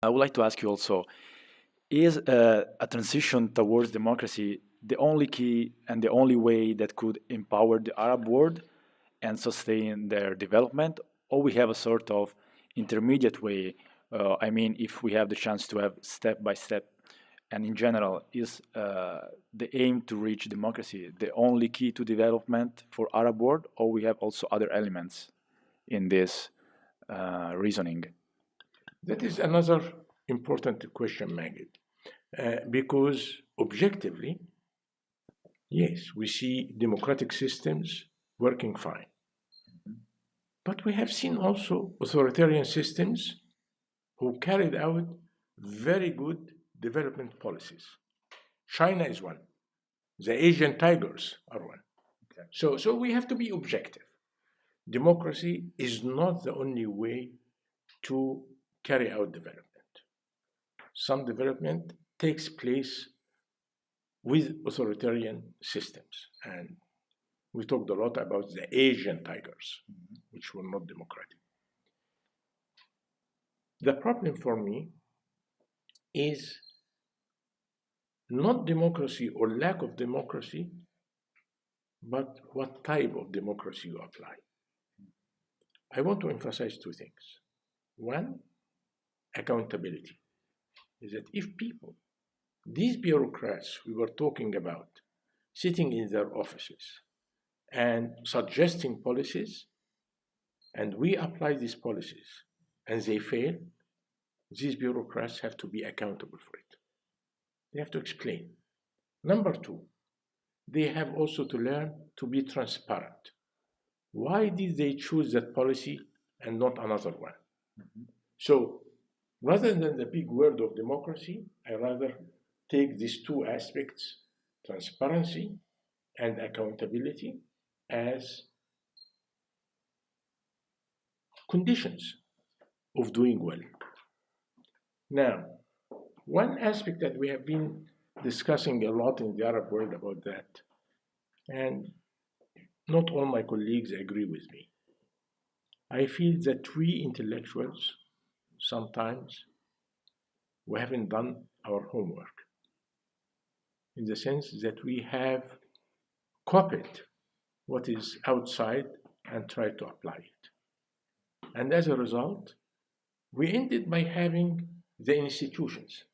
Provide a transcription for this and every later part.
I would like to ask you also, is a transition towards democracy the only key and the only way that could empower the Arab world and sustain their development, or we have a sort of intermediate way? I mean, if we have the chance to have step by step, and in general, is the aim to reach democracy the only key to development for Arab world, or we have also other elements in this reasoning? That is another important question, Magid, because objectively, yes, we see democratic systems working fine. But we have seen also authoritarian systems who carried out very good development policies. China is one. The Asian tigers are one. Okay. So we have to be objective. Democracy is not the only way to carry out development. Some development takes place with authoritarian systems. And we talked a lot about the Asian tigers, which were not democratic. The problem for me is not democracy or lack of democracy, but what type of democracy you apply. I want to emphasize two things. One, accountability. Is that if people, these bureaucrats we were talking about, sitting in their offices and suggesting policies, and we apply these policies and they fail, these bureaucrats have to be accountable for it. They have to explain. Number two, they have also to learn to be transparent. Why did they choose that policy and not another one? Mm-hmm. So rather than the big word of democracy, I rather take these two aspects, transparency and accountability, as conditions of doing well. Now, one aspect that we have been discussing a lot in the Arab world about that, and not all my colleagues agree with me. I feel that we intellectuals, sometimes, we haven't done our homework, in the sense that we have copied what is outside and tried to apply it. And as a result, we ended by having the institutions,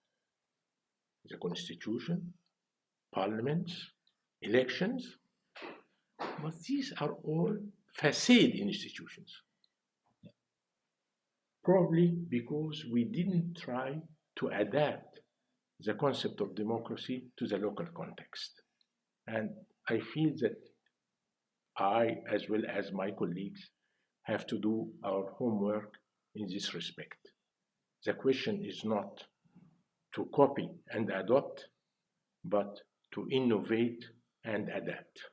the constitution, parliaments, elections, but these are all facade institutions. Probably because we didn't try to adapt the concept of democracy to the local context. And I feel that I, as well as my colleagues, have to do our homework in this respect. The question is not to copy and adopt, but to innovate and adapt.